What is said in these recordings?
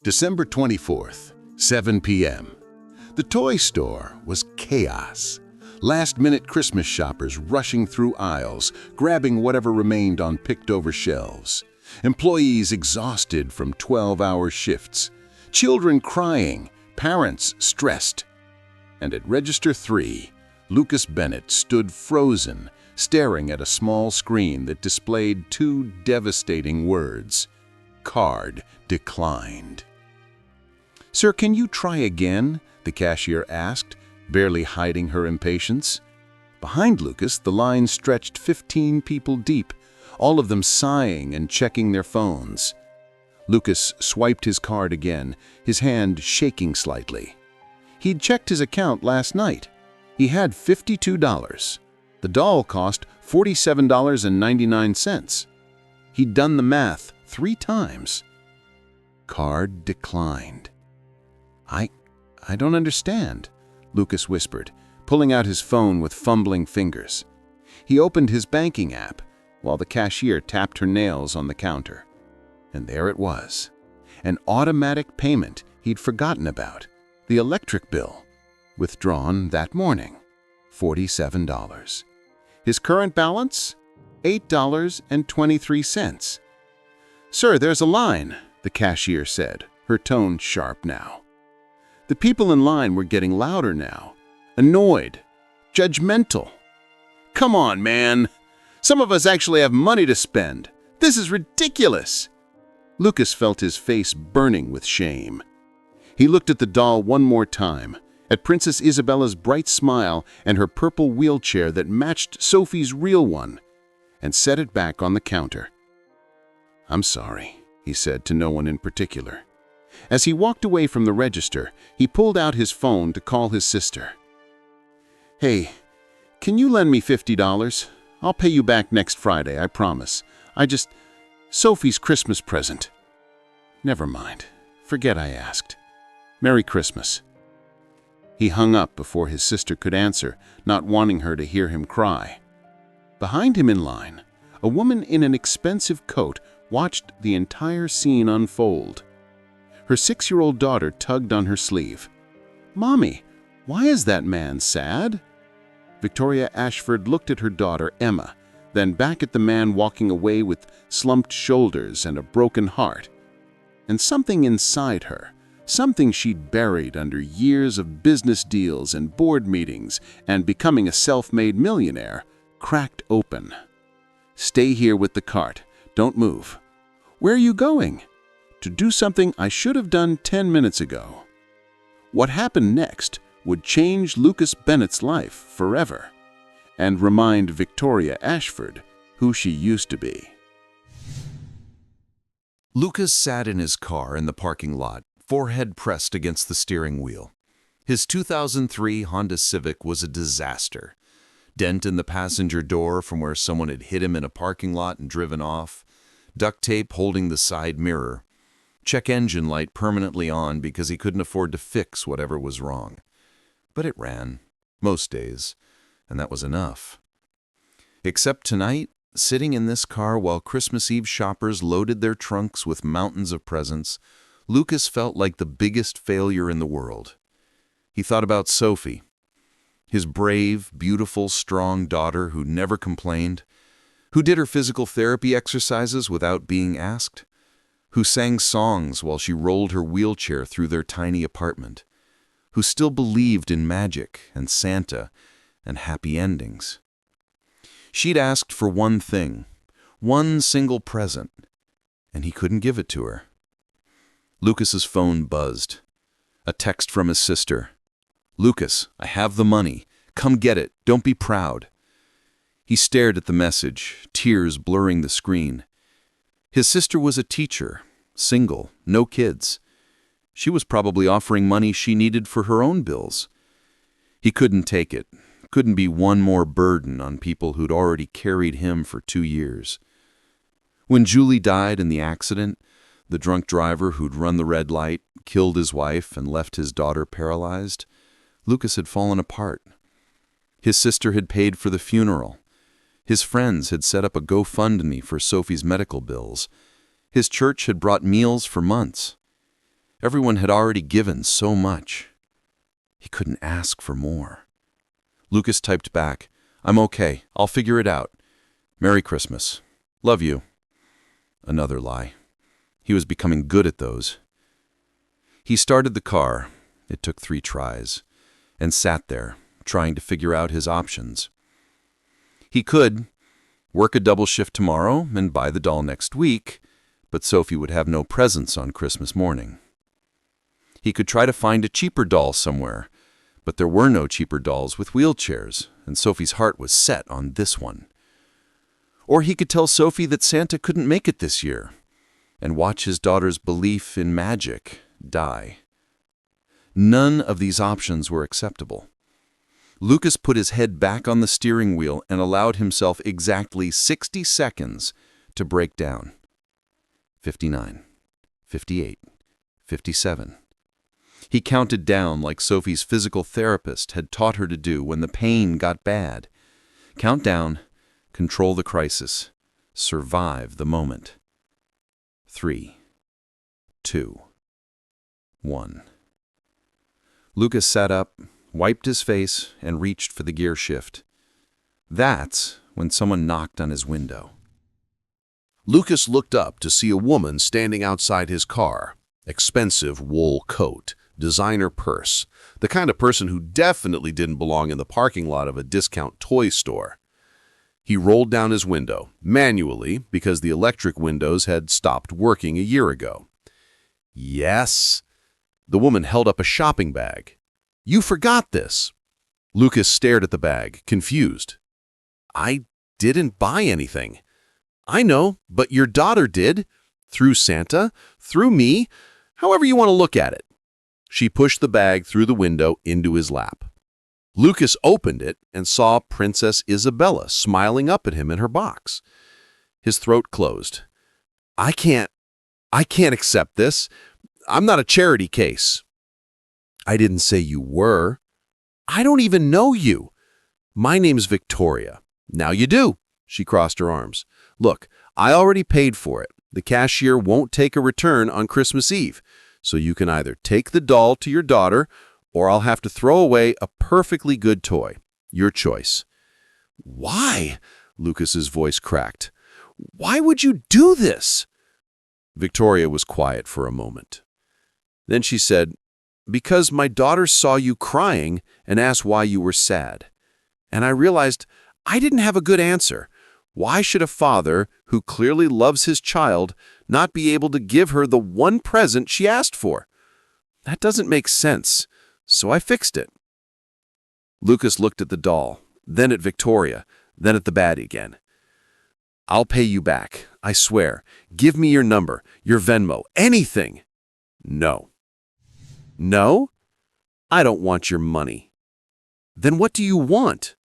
December 24th, 7 p.m. The toy store was chaos. Last-minute Christmas shoppers rushing through aisles, grabbing whatever remained on picked-over shelves. Employees exhausted from 12-hour shifts. Children crying, parents stressed. And at Register 3, Lucas Bennett stood frozen, staring at a small screen that displayed two devastating words: "Card declined." "Sir, can you try again?" the cashier asked, barely hiding her impatience. Behind Lucas, the line stretched 15 people deep, all of them sighing and checking their phones. Lucas swiped his card again, his hand shaking slightly. He'd checked his account last night. He had $52. The doll cost $47.99. He'd done the math 3 times. Card declined. I don't understand," Lucas whispered, pulling out his phone with fumbling fingers. He opened his banking app while the cashier tapped her nails on the counter. And there it was, an automatic payment he'd forgotten about, the electric bill, withdrawn that morning, $47. His current balance, $8.23. "Sir, there's a line," the cashier said, her tone sharp now. The people in line were getting louder now, annoyed, judgmental. "Come on, man. Some of us actually have money to spend. This is ridiculous." Lucas felt his face burning with shame. He looked at the doll one more time, at Princess Isabella's bright smile and her purple wheelchair that matched Sophie's real one, and set it back on the counter. "I'm sorry," he said to no one in particular. As he walked away from the register, he pulled out his phone to call his sister. "Hey, can you lend me $50? I'll pay you back next Friday, I promise. Sophie's Christmas present." "Never mind. Forget I asked. Merry Christmas." He hung up before his sister could answer, not wanting her to hear him cry. Behind him in line, a woman in an expensive coat watched the entire scene unfold. Her 6-year-old daughter tugged on her sleeve. "Mommy, why is that man sad?" Victoria Ashford looked at her daughter, Emma, then back at the man walking away with slumped shoulders and a broken heart. And something inside her, something she'd buried under years of business deals and board meetings and becoming a self-made millionaire, cracked open. "Stay here with the cart. Don't move." "Where are you going?" "To do something I should have done 10 minutes ago." What happened next would change Lucas Bennett's life forever and remind Victoria Ashford who she used to be. Lucas sat in his car in the parking lot, forehead pressed against the steering wheel. His 2003 Honda Civic was a disaster. Dent in the passenger door from where someone had hit him in a parking lot and driven off, duct tape holding the side mirror, check engine light permanently on because he couldn't afford to fix whatever was wrong. But it ran, most days, and that was enough. Except tonight, sitting in this car while Christmas Eve shoppers loaded their trunks with mountains of presents, Lucas felt like the biggest failure in the world. He thought about Sophie, his brave, beautiful, strong daughter who never complained, who did her physical therapy exercises without being asked, who sang songs while she rolled her wheelchair through their tiny apartment, who still believed in magic and Santa and happy endings. She'd asked for one thing, one single present, and he couldn't give it to her. Lucas's phone buzzed. A text from his sister. "Lucas, I have the money. Come get it. Don't be proud." He stared at the message, tears blurring the screen. His sister was a teacher, single, no kids. She was probably offering money she needed for her own bills. He couldn't take it, couldn't be one more burden on people who'd already carried him for 2 years. When Julie died in the accident, the drunk driver who'd run the red light, killed his wife, and left his daughter paralyzed, Lucas had fallen apart. His sister had paid for the funeral. His friends had set up a GoFundMe for Sophie's medical bills. His church had brought meals for months. Everyone had already given so much. He couldn't ask for more. Lucas typed back, "I'm okay. I'll figure it out. Merry Christmas. Love you." Another lie. He was becoming good at those. He started the car. It took 3 tries, and sat there, trying to figure out his options. He could work a double shift tomorrow and buy the doll next week, but Sophie would have no presents on Christmas morning. He could try to find a cheaper doll somewhere, but there were no cheaper dolls with wheelchairs, and Sophie's heart was set on this one. Or he could tell Sophie that Santa couldn't make it this year, and watch his daughter's belief in magic die. None of these options were acceptable. Lucas put his head back on the steering wheel and allowed himself exactly 60 seconds to break down. 59, 58, 57. He counted down like Sophie's physical therapist had taught her to do when the pain got bad. Count down, control the crisis, survive the moment. 3, 2, 1. Lucas sat up, wiped his face, and reached for the gear shift. That's when someone knocked on his window. Lucas looked up to see a woman standing outside his car. Expensive wool coat, designer purse, the kind of person who definitely didn't belong in the parking lot of a discount toy store. He rolled down his window, manually, because the electric windows had stopped working a year ago. "Yes." The woman held up a shopping bag. "You forgot this." Lucas stared at the bag, confused. "I didn't buy anything." "I know, but your daughter did. Through Santa, through me, however you want to look at it." She pushed the bag through the window into his lap. Lucas opened it and saw Princess Isabella smiling up at him in her box. His throat closed. I can't accept this. I'm not a charity case." "I didn't say you were." "I don't even know you." "My name's Victoria." "Now you do." She crossed her arms. "Look, I already paid for it. The cashier won't take a return on Christmas Eve, so you can either take the doll to your daughter or I'll have to throw away a perfectly good toy. Your choice." "Why?" Lucas's voice cracked. "Why would you do this?" Victoria was quiet for a moment. Then she said, "Because my daughter saw you crying and asked why you were sad. And I realized I didn't have a good answer. Why should a father who clearly loves his child not be able to give her the one present she asked for? That doesn't make sense, so I fixed it." Lucas looked at the doll, then at Victoria, then at the baddie again. "I'll pay you back, I swear. Give me your number, your Venmo, anything." "No." "No? I don't want your money." "Then what do you want?"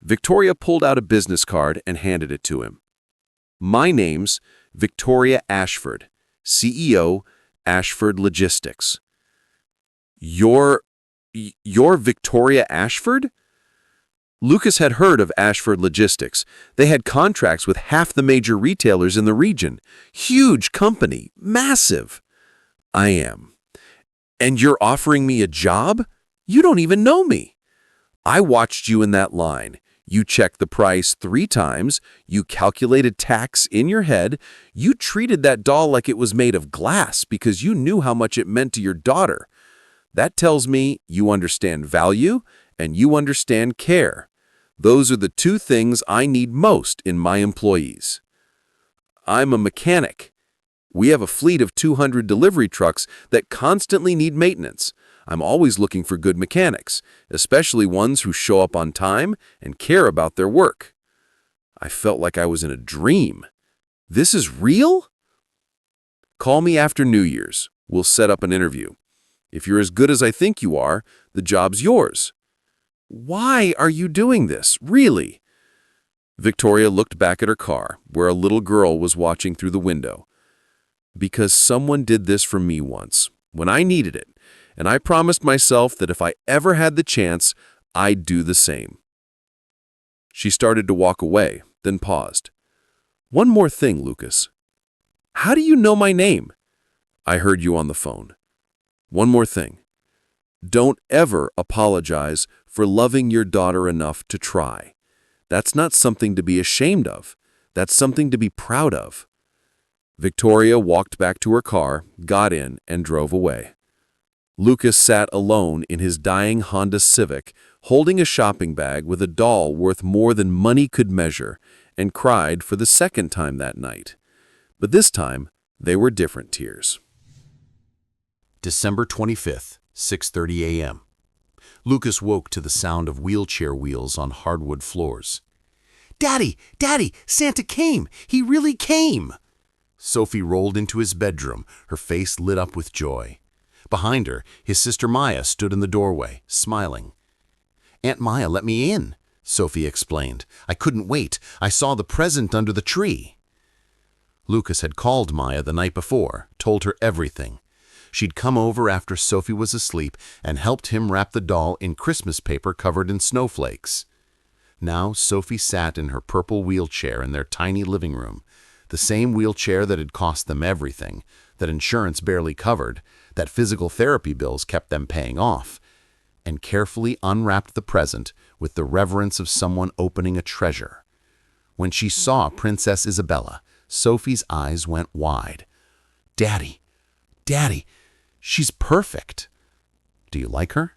Victoria pulled out a business card and handed it to him. "My name's Victoria Ashford, CEO, Ashford Logistics." You're Victoria Ashford?" Lucas had heard of Ashford Logistics. They had contracts with half the major retailers in the region. Huge company, massive. "I am." "And you're offering me a job? You don't even know me." "I watched you in that line. You checked the price 3 times. You calculated tax in your head. You treated that doll like it was made of glass because you knew how much it meant to your daughter. That tells me you understand value and you understand care. Those are the 2 things I need most in my employees." "I'm a mechanic. We have a fleet of 200 delivery trucks that constantly need maintenance. I'm always looking for good mechanics, especially ones who show up on time and care about their work." I felt like I was in a dream. "This is real?" "Call me after New Year's. We'll set up an interview. If you're as good as I think you are, the job's yours." "Why are you doing this, really?" Victoria looked back at her car, where a little girl was watching through the window. "Because someone did this for me once, when I needed it, and I promised myself that if I ever had the chance, I'd do the same." She started to walk away, then paused. "One more thing, Lucas. How do you know my name?" "I heard you on the phone." One more thing. Don't ever apologize for loving your daughter enough to try. That's not something to be ashamed of. That's something to be proud of. Victoria walked back to her car, got in, and drove away. Lucas sat alone in his dying Honda Civic, holding a shopping bag with a doll worth more than money could measure, and cried for the second time that night. But this time, they were different tears. December 25th, 6:30 a.m. Lucas woke to the sound of wheelchair wheels on hardwood floors. "Daddy! Daddy! Santa came! He really came!" Sophie rolled into his bedroom, her face lit up with joy. Behind her, his sister Maya stood in the doorway, smiling. "Aunt Maya let me in," Sophie explained. "I couldn't wait. I saw the present under the tree." Lucas had called Maya the night before, told her everything. She'd come over after Sophie was asleep and helped him wrap the doll in Christmas paper covered in snowflakes. Now Sophie sat in her purple wheelchair in their tiny living room, the same wheelchair that had cost them everything, that insurance barely covered, that physical therapy bills kept them paying off, and carefully unwrapped the present with the reverence of someone opening a treasure. When she saw Princess Isabella, Sophie's eyes went wide. "Daddy, Daddy, she's perfect." "Do you like her?"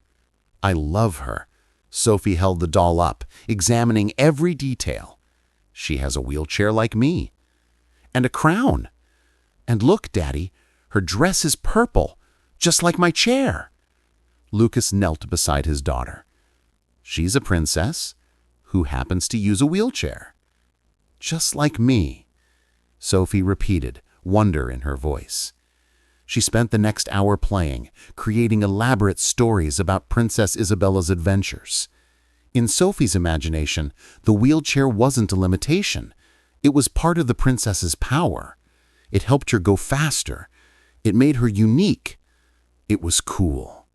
"I love her." Sophie held the doll up, examining every detail. "She has a wheelchair like me. And a crown. And look, Daddy, her dress is purple, just like my chair." Lucas knelt beside his daughter. "She's a princess who happens to use a wheelchair. Just like me," Sophie repeated, wonder in her voice. She spent the next hour playing, creating elaborate stories about Princess Isabella's adventures. In Sophie's imagination, the wheelchair wasn't a limitation. It was part of the princess's power. It helped her go faster. It made her unique. It was cool.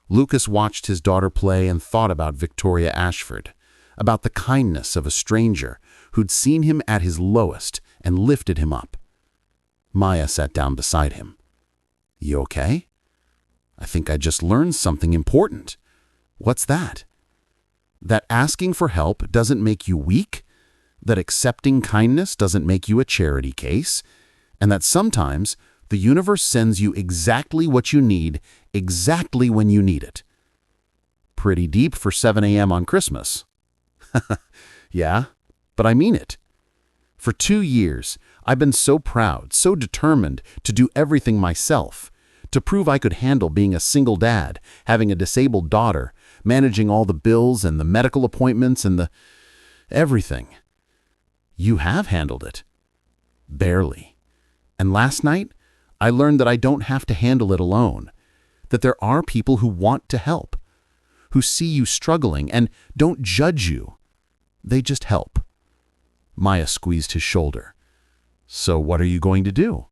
Lucas watched his daughter play and thought about Victoria Ashford, about the kindness of a stranger who'd seen him at his lowest and lifted him up. Maya sat down beside him. "You okay?" "I think I just learned something important." "What's that?" "That asking for help doesn't make you weak, that accepting kindness doesn't make you a charity case, and that sometimes the universe sends you exactly what you need, exactly when you need it." Pretty deep for 7 a.m. on Christmas. "Yeah, but I mean it. For 2 years, I've been so proud, so determined to do everything myself, to prove I could handle being a single dad, having a disabled daughter, managing all the bills and the medical appointments and the everything. You have handled it. Barely. And last night, I learned that I don't have to handle it alone, that there are people who want to help, who see you struggling and don't judge you. They just help." Maya squeezed his shoulder. "So what are you going to do?"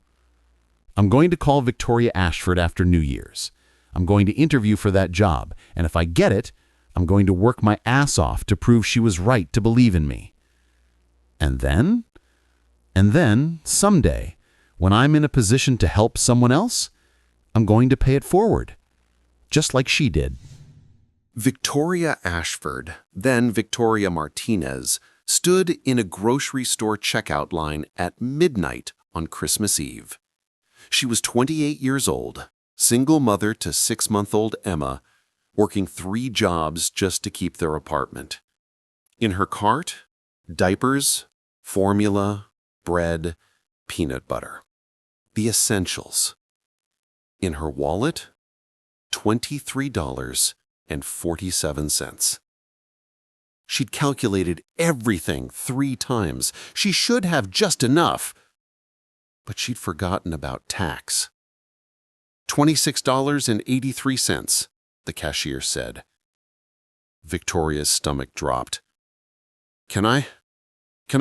"I'm going to call Victoria Ashford after New Year's. I'm going to interview for that job, and if I get it, I'm going to work my ass off to prove she was right to believe in me. And then? And then, someday, when I'm in a position to help someone else, I'm going to pay it forward, just like she did." Victoria Ashford, then Victoria Martinez, stood in a grocery store checkout line at midnight on Christmas Eve. She was 28 years old, single mother to 6-month-old Emma, working 3 jobs just to keep their apartment. In her cart, diapers, formula, bread, peanut butter. The essentials. In her wallet, $23.47. She'd calculated everything 3 times. She should have just enough. But she'd forgotten about tax. $26.83, the cashier said. Victoria's stomach dropped. Can I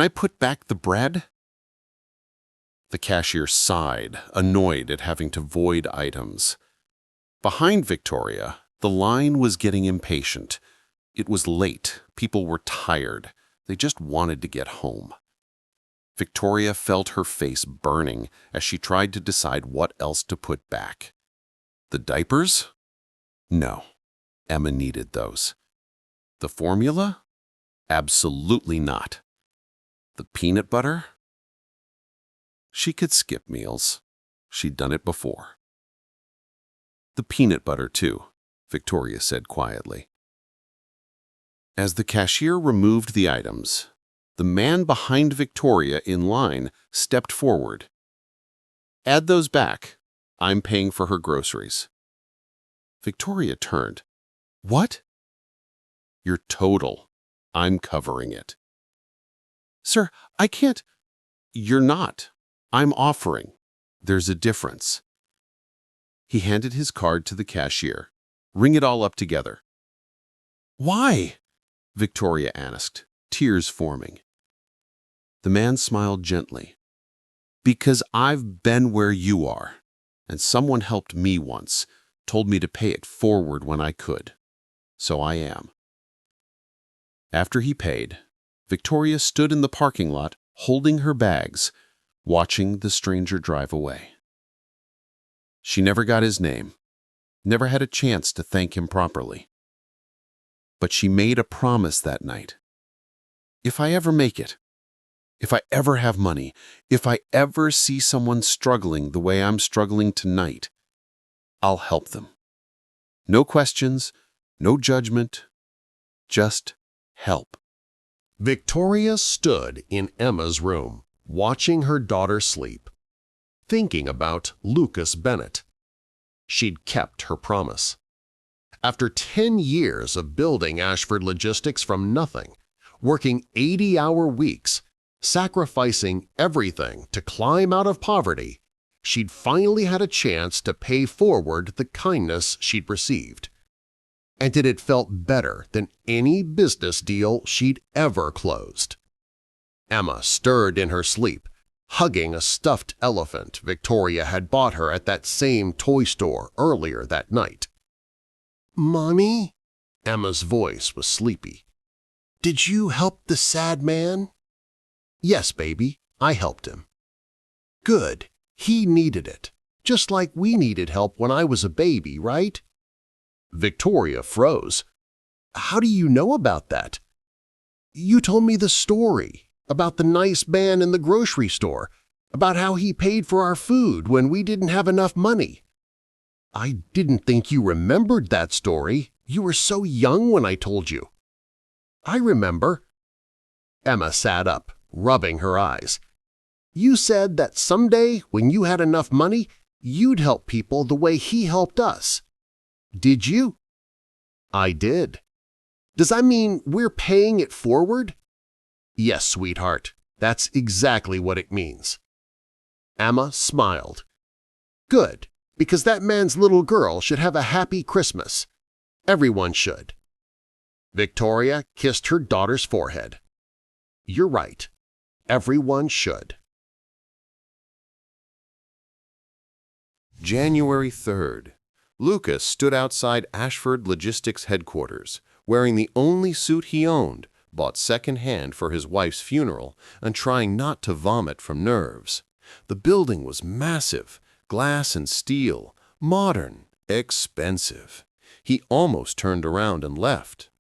put back the bread?" The cashier sighed, annoyed at having to void items. Behind Victoria, the line was getting impatient. It was late. People were tired. They just wanted to get home. Victoria felt her face burning as she tried to decide what else to put back. The diapers? No, Emma needed those. The formula? Absolutely not. The peanut butter? She could skip meals. She'd done it before. The peanut butter, too, Victoria said quietly. As the cashier removed the items, the man behind Victoria in line stepped forward. Add those back. I'm paying for her groceries. Victoria turned. What? Your total. I'm covering it. Sir, I can't. You're not. I'm offering. There's a difference. He handed his card to the cashier. Ring it all up together. Why? Victoria asked, tears forming. The man smiled gently. Because I've been where you are, and someone helped me once, told me to pay it forward when I could. So I am. After he paid, Victoria stood in the parking lot holding her bags, watching the stranger drive away. She never got his name, never had a chance to thank him properly. But she made a promise that night. If I ever make it, if I ever have money, if I ever see someone struggling the way I'm struggling tonight, I'll help them. No questions, no judgment, just help. Victoria stood in Emma's room, watching her daughter sleep, thinking about Lucas Bennett. She'd kept her promise. After 10 years of building Ashford Logistics from nothing, working 80-hour weeks, sacrificing everything to climb out of poverty, she'd finally had a chance to pay forward the kindness she'd received. And it had felt better than any business deal she'd ever closed. Emma stirred in her sleep, hugging a stuffed elephant Victoria had bought her at that same toy store earlier that night. "Mommy?" Emma's voice was sleepy. "Did you help the sad man?" "Yes, baby, I helped him." "Good. He needed it, just like we needed help when I was a baby, right?" Victoria froze. "How do you know about that?" "You told me the story about the nice man in the grocery store, about how he paid for our food when we didn't have enough money." "I didn't think you remembered that story. You were so young when I told you." "I remember." Emma sat up, rubbing her eyes. "You said that someday when you had enough money, you'd help people the way he helped us. Did you?" "I did." "Does that mean we're paying it forward?" "Yes, sweetheart. That's exactly what it means." Emma smiled. "Good, because that man's little girl should have a happy Christmas. Everyone should." Victoria kissed her daughter's forehead. "You're right. Everyone should." January 3rd. Lucas stood outside Ashford Logistics headquarters, wearing the only suit he owned, bought second-hand for his wife's funeral, and trying not to vomit from nerves. The building was massive, glass and steel, modern, expensive. He almost turned around and left.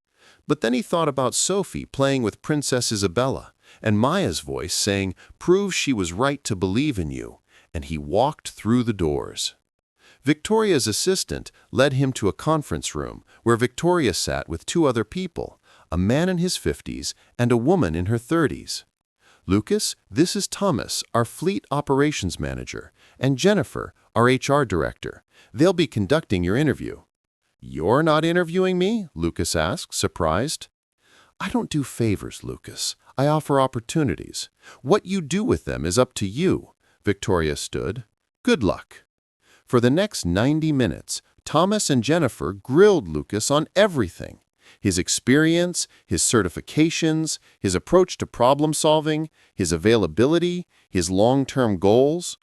But then he thought about Sophie playing with Princess Isabella, and Maya's voice saying, "Prove she was right to believe in you," and he walked through the doors. Victoria's assistant led him to a conference room where Victoria sat with two other people, a man in his 50s and a woman in her 30s. "Lucas, this is Thomas, our fleet operations manager, and Jennifer, our HR director. They'll be conducting your interview." "You're not interviewing me?" Lucas asked, surprised. "I don't do favors, Lucas. I offer opportunities. What you do with them is up to you." Victoria stood. "Good luck." For the next 90 minutes, Thomas and Jennifer grilled Lucas on everything: his experience, his certifications, his approach to problem solving, his availability, his long-term goals.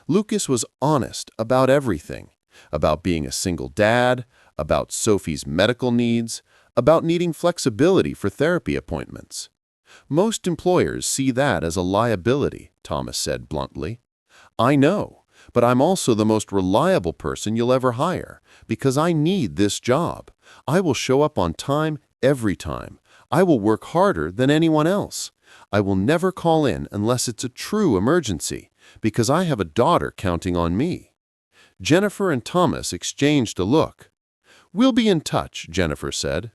Lucas was honest about everything: about being a single dad, about Sophie's medical needs, about needing flexibility for therapy appointments. "Most employers see that as a liability," Thomas said bluntly. "I know, but I'm also the most reliable person you'll ever hire because I need this job. I will show up on time every time. I will work harder than anyone else. I will never call in unless it's a true emergency because I have a daughter counting on me." Jennifer and Thomas exchanged a look. "We'll be in touch," Jennifer said.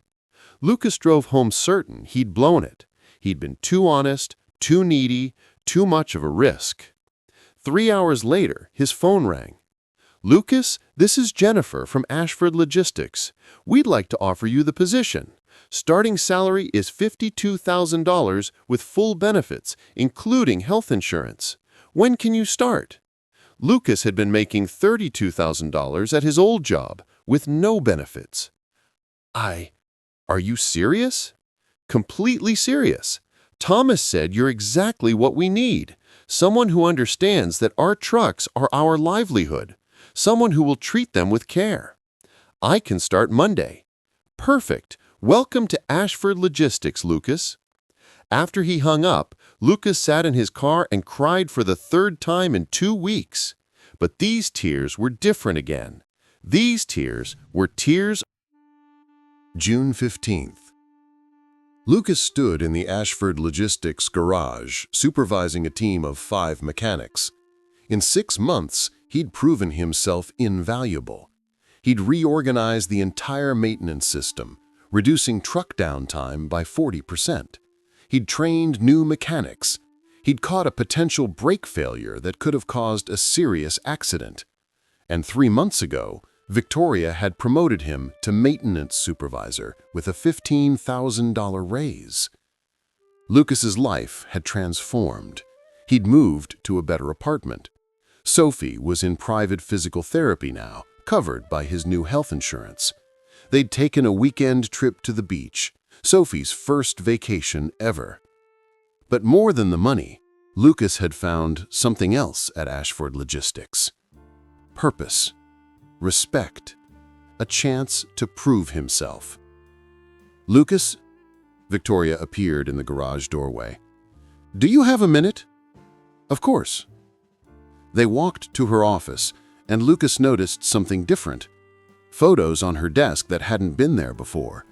Lucas drove home certain he'd blown it. He'd been too honest, too needy, too much of a risk. 3 hours later, his phone rang. "Lucas, this is Jennifer from Ashford Logistics. We'd like to offer you the position. Starting salary is $52,000 with full benefits, including health insurance. When can you start?" Lucas had been making $32,000 at his old job with no benefits. Are you serious?" "Completely serious. Thomas said you're exactly what we need. Someone who understands that our trucks are our livelihood. Someone who will treat them with care. I can start Monday." "Perfect. Welcome to Ashford Logistics, Lucas." After he hung up, Lucas sat in his car and cried for the 3rd time in 2 weeks. But these tears were different again. These tears were tears. June 15th. Lucas stood in the Ashford Logistics garage, supervising a team of 5 mechanics. In 6 months, he'd proven himself invaluable. He'd reorganized the entire maintenance system, reducing truck downtime by 40%. He'd trained new mechanics. He'd caught a potential brake failure that could have caused a serious accident. And 3 months ago, Victoria had promoted him to maintenance supervisor with a $15,000 raise. Lucas's life had transformed. He'd moved to a better apartment. Sophie was in private physical therapy now, covered by his new health insurance. They'd taken a weekend trip to the beach, Sophie's first vacation ever. But more than the money, Lucas had found something else at Ashford Logistics. Purpose. Respect, a chance to prove himself. "Lucas?" Victoria appeared in the garage doorway. "Do you have a minute?" "Of course." They walked to her office, and Lucas noticed something different. Photos on her desk that hadn't been there before.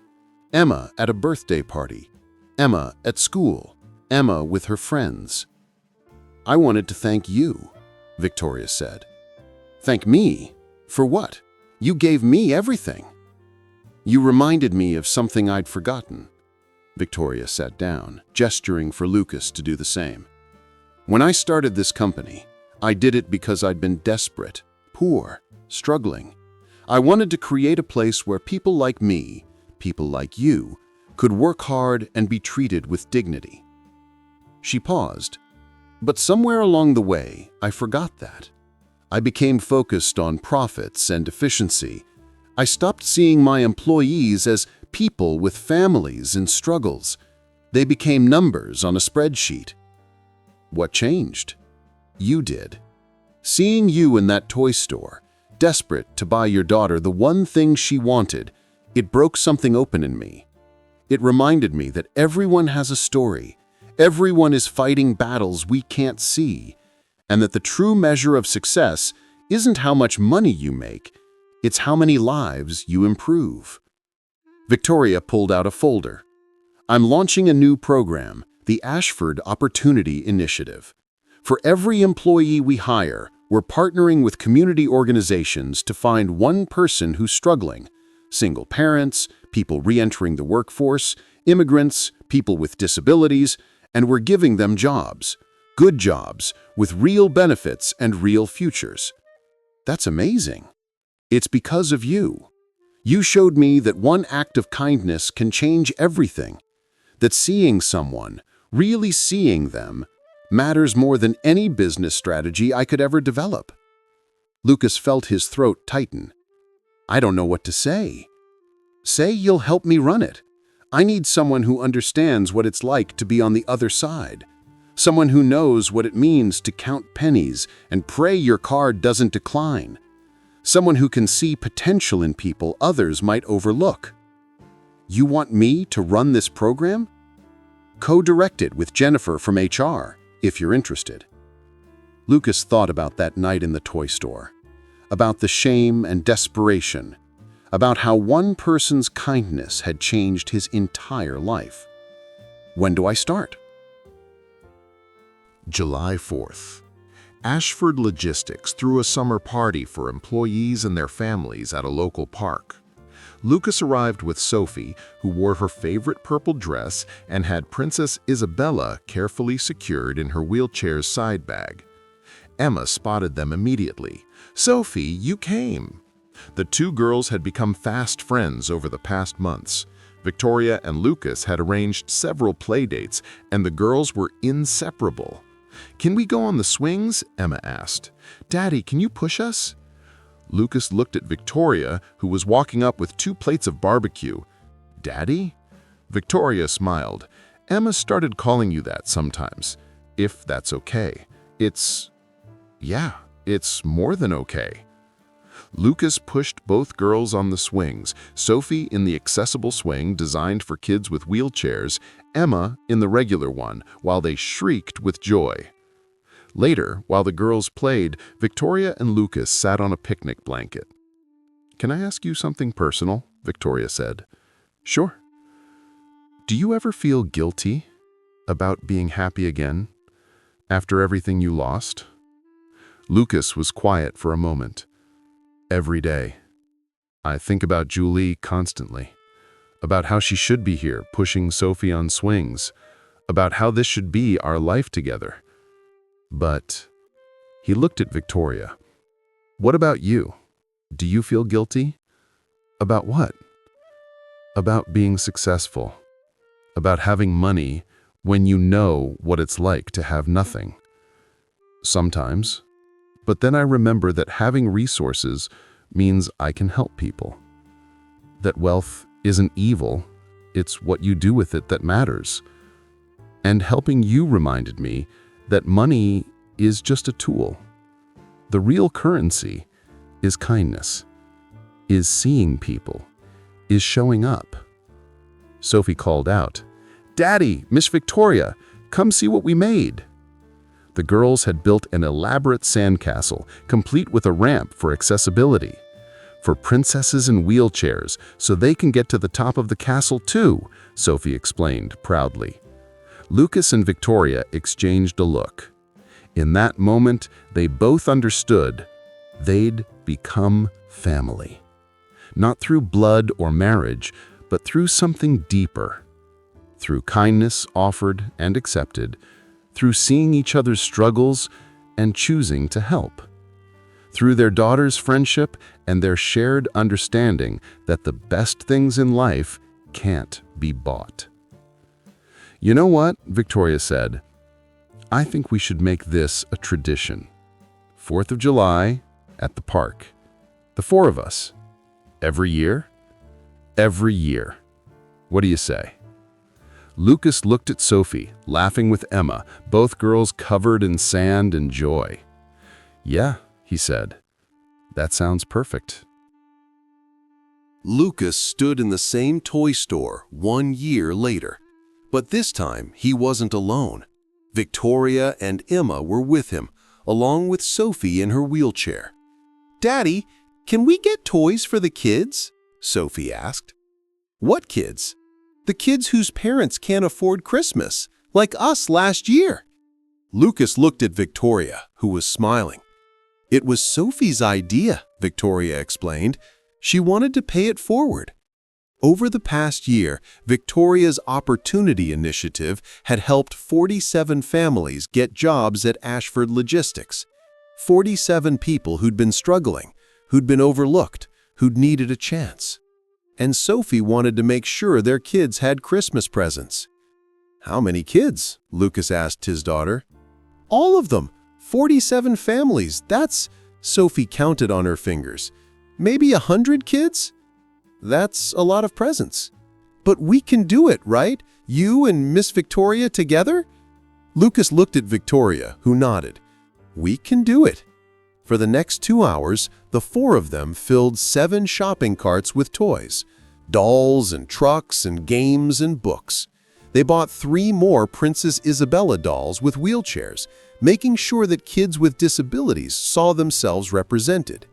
Emma at a birthday party. Emma at school. Emma with her friends. "I wanted to thank you," Victoria said. "Thank me? For what? You gave me everything." "You reminded me of something I'd forgotten." Victoria sat down, gesturing for Lucas to do the same. "When I started this company, I did it because I'd been desperate, poor, struggling. I wanted to create a place where people like me, people like you, could work hard and be treated with dignity." She paused. "But somewhere along the way, I forgot that. I became focused on profits and efficiency. I stopped seeing my employees as people with families and struggles. They became numbers on a spreadsheet." "What changed?" "You did. Seeing you in that toy store, desperate to buy your daughter the one thing she wanted, it broke something open in me. It reminded me that everyone has a story. Everyone is fighting battles we can't see. And that the true measure of success isn't how much money you make, it's how many lives you improve." Victoria pulled out a folder. "I'm launching a new program, the Ashford Opportunity Initiative. For every employee we hire, we're partnering with community organizations to find one person who's struggling. Single parents, people re-entering the workforce, immigrants, people with disabilities, and we're giving them jobs. Good jobs, with real benefits and real futures." "That's amazing." "It's because of you. You showed me that one act of kindness can change everything. That seeing someone, really seeing them, matters more than any business strategy I could ever develop." Lucas felt his throat tighten. "I don't know what to say." "Say you'll help me run it. I need someone who understands what it's like to be on the other side. Someone who knows what it means to count pennies and pray your card doesn't decline. Someone who can see potential in people others might overlook." "You want me to run this program?" "Co-direct it with Jennifer from HR, if you're interested." Lucas thought about that night in the toy store, about the shame and desperation, about how one person's kindness had changed his entire life. When do I start? July 4th. Ashford Logistics threw a summer party for employees and their families at a local park. Lucas arrived with Sophie, who wore her favorite purple dress and had Princess Isabella carefully secured in her wheelchair's side bag. Emma spotted them immediately. "Sophie, you came!" The two girls had become fast friends over the past months. Victoria and Lucas had arranged several play dates, and the girls were inseparable. "Can we go on the swings?" Emma asked. "Daddy, can you push us?" Lucas looked at Victoria, who was walking up with 2 plates of barbecue. "Daddy?" Victoria smiled. "Emma started calling you that sometimes, if that's okay. It's more than okay." Lucas pushed both girls on the swings, Sophie in the accessible swing designed for kids with wheelchairs, Emma in the regular one, while they shrieked with joy. Later, while the girls played, Victoria and Lucas sat on a picnic blanket. "Can I ask you something personal?" Victoria said. "Sure." "Do you ever feel guilty about being happy again after everything you lost?" Lucas was quiet for a moment. "Every day. I think about Julie constantly, about how she should be here pushing Sophie on swings, about how this should be our life together. But," he looked at Victoria, "what about you? Do you feel guilty?" "About what?" "About being successful, about having money when you know what it's like to have nothing." "Sometimes. But then I remember that having resources means I can help people. That wealth isn't evil, it's what you do with it that matters. And helping you reminded me that money is just a tool. The real currency is kindness, is seeing people, is showing up." Sophie called out, "Daddy, Miss Victoria, come see what we made." The girls had built an elaborate sandcastle, complete with a ramp for accessibility. "For princesses in wheelchairs, so they can get to the top of the castle too," Sophie explained proudly. Lucas and Victoria exchanged a look. In that moment, they both understood they'd become family. Not through blood or marriage, but through something deeper. Through kindness offered and accepted, through seeing each other's struggles and choosing to help. Through their daughter's friendship and their shared understanding that the best things in life can't be bought. "You know what?" Victoria said. "I think we should make this a tradition. 4th of July at the park. The 4 of us. Every year? Every year. What do you say?" Lucas looked at Sophie, laughing with Emma, both girls covered in sand and joy. "Yeah," he said. "That sounds perfect." Lucas stood in the same toy store 1 year later. But this time, he wasn't alone. Victoria and Emma were with him, along with Sophie in her wheelchair. "Daddy, can we get toys for the kids?" Sophie asked. "What kids?" "The kids whose parents can't afford Christmas, like us last year." Lucas looked at Victoria, who was smiling. "It was Sophie's idea," Victoria explained. "She wanted to pay it forward." Over the past year, Victoria's Opportunity Initiative had helped 47 families get jobs at Ashford Logistics. 47 people who'd been struggling, who'd been overlooked, who'd needed a chance. And Sophie wanted to make sure their kids had Christmas presents. "How many kids?" Lucas asked his daughter. "All of them. 47 families. That's," Sophie counted on her fingers, "maybe 100 kids? That's a lot of presents. But we can do it, right? You and Miss Victoria together?" Lucas looked at Victoria, who nodded. "We can do it." For the next 2 hours, the 4 of them filled 7 shopping carts with toys, dolls and trucks and games and books. They bought 3 more Princess Isabella dolls with wheelchairs, making sure that kids with disabilities saw themselves represented.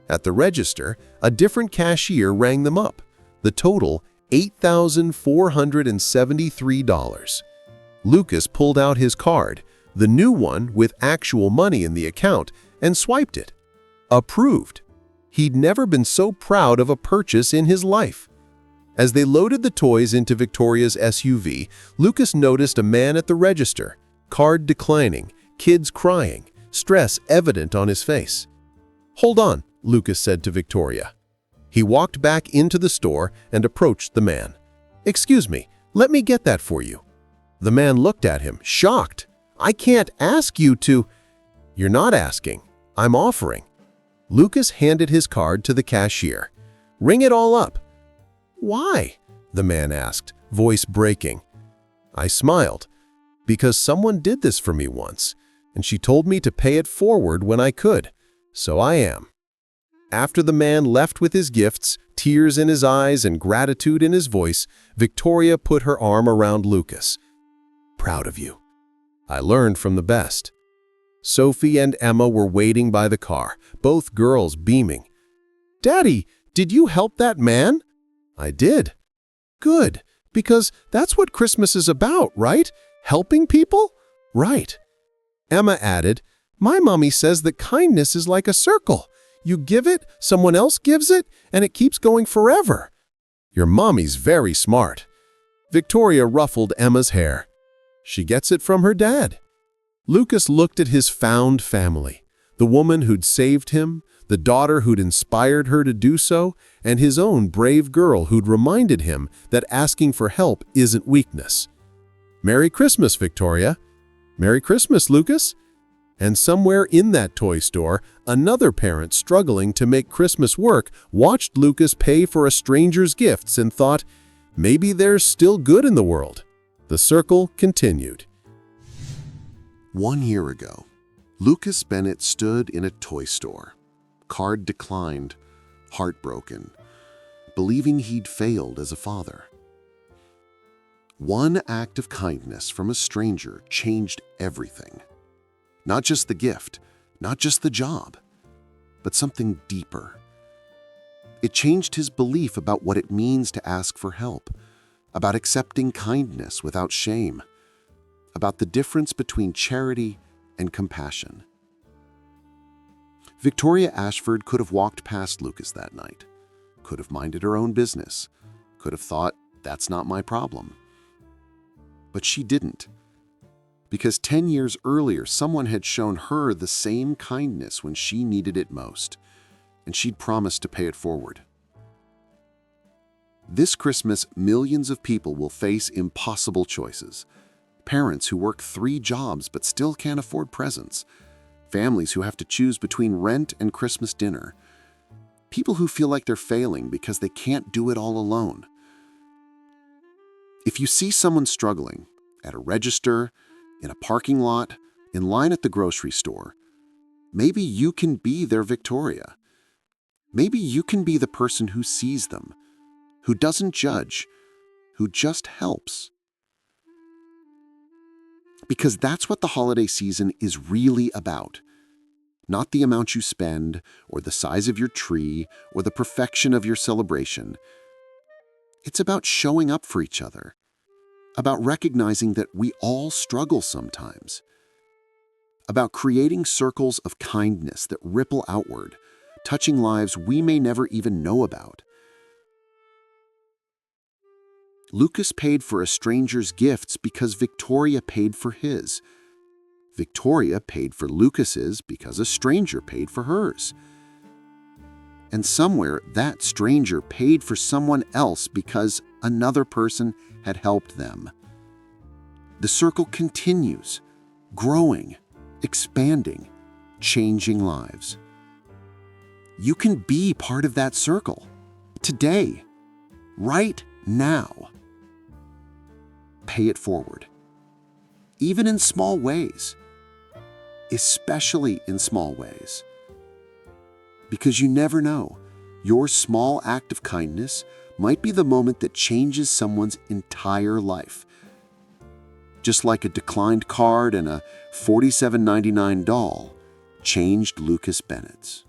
At the register, a different cashier rang them up. The total, $8,473. Lucas pulled out his card, the new one with actual money in the account, and swiped it. Approved. He'd never been so proud of a purchase in his life. As they loaded the toys into Victoria's SUV, Lucas noticed a man at the register, card declining, kids crying, stress evident on his face. "Hold on," Lucas said to Victoria. He walked back into the store and approached the man. "Excuse me, let me get that for you." The man looked at him, shocked. "I can't ask you to—" "You're not asking. I'm offering." Lucas handed his card to the cashier. "Ring it all up." "Why?" the man asked, voice breaking. I smiled. "Because someone did this for me once, and she told me to pay it forward when I could. So I am." After the man left with his gifts, tears in his eyes and gratitude in his voice, Victoria put her arm around Lucas. "Proud of you. I learned from the best." Sophie and Emma were waiting by the car, both girls beaming. "Daddy, did you help that man?" "I did." "Good, because that's what Christmas is about, right? Helping people?" "Right." Emma added, "My mommy says that kindness is like a circle. You give it, someone else gives it, and it keeps going forever." "Your mommy's very smart." Victoria ruffled Emma's hair. "She gets it from her dad." Lucas looked at his found family, the woman who'd saved him, the daughter who'd inspired her to do so, and his own brave girl who'd reminded him that asking for help isn't weakness. "Merry Christmas, Victoria." "Merry Christmas, Lucas." And somewhere in that toy store, another parent struggling to make Christmas work watched Lucas pay for a stranger's gifts and thought, maybe there's still good in the world. The circle continued. 1 year ago, Lucas Bennett stood in a toy store, card declined, heartbroken, believing he'd failed as a father. One act of kindness from a stranger changed everything. Not just the gift, not just the job, but something deeper. It changed his belief about what it means to ask for help, about accepting kindness without shame, about the difference between charity and compassion. Victoria Ashford could have walked past Lucas that night, could have minded her own business, could have thought, that's not my problem. But she didn't, because 10 years earlier, someone had shown her the same kindness when she needed it most, and she'd promised to pay it forward. This Christmas, millions of people will face impossible choices. Parents who work 3 jobs but still can't afford presents. Families who have to choose between rent and Christmas dinner. People who feel like they're failing because they can't do it all alone. If you see someone struggling, at a register, in a parking lot, in line at the grocery store, maybe you can be their Victoria. Maybe you can be the person who sees them, who doesn't judge, who just helps. Because that's what the holiday season is really about. Not the amount you spend, or the size of your tree, or the perfection of your celebration. It's about showing up for each other, about recognizing that we all struggle sometimes, about creating circles of kindness that ripple outward, touching lives we may never even know about. Lucas paid for a stranger's gifts because Victoria paid for his. Victoria paid for Lucas's because a stranger paid for hers. And somewhere, that stranger paid for someone else because another person had helped them. The circle continues, growing, expanding, changing lives. You can be part of that circle, today, right now. Pay it forward, even in small ways, especially in small ways. Because you never know, your small act of kindness might be the moment that changes someone's entire life. just like a declined card and a $47.99 doll, changed Lucas Bennett's.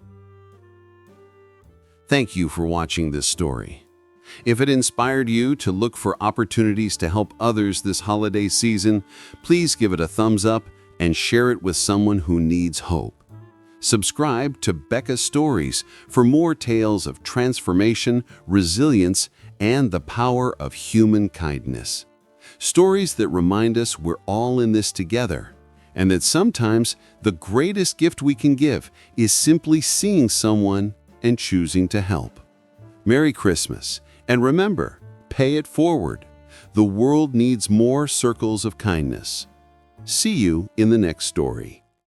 Thank you for watching this story. If it inspired you to look for opportunities to help others this holiday season, please give it a thumbs up and share it with someone who needs hope. Subscribe to Becca Stories for more tales of transformation, resilience, and the power of human kindness. Stories that remind us we're all in this together, and that sometimes the greatest gift we can give is simply seeing someone and choosing to help. Merry Christmas, and remember, pay it forward. The world needs more circles of kindness. See you in the next story.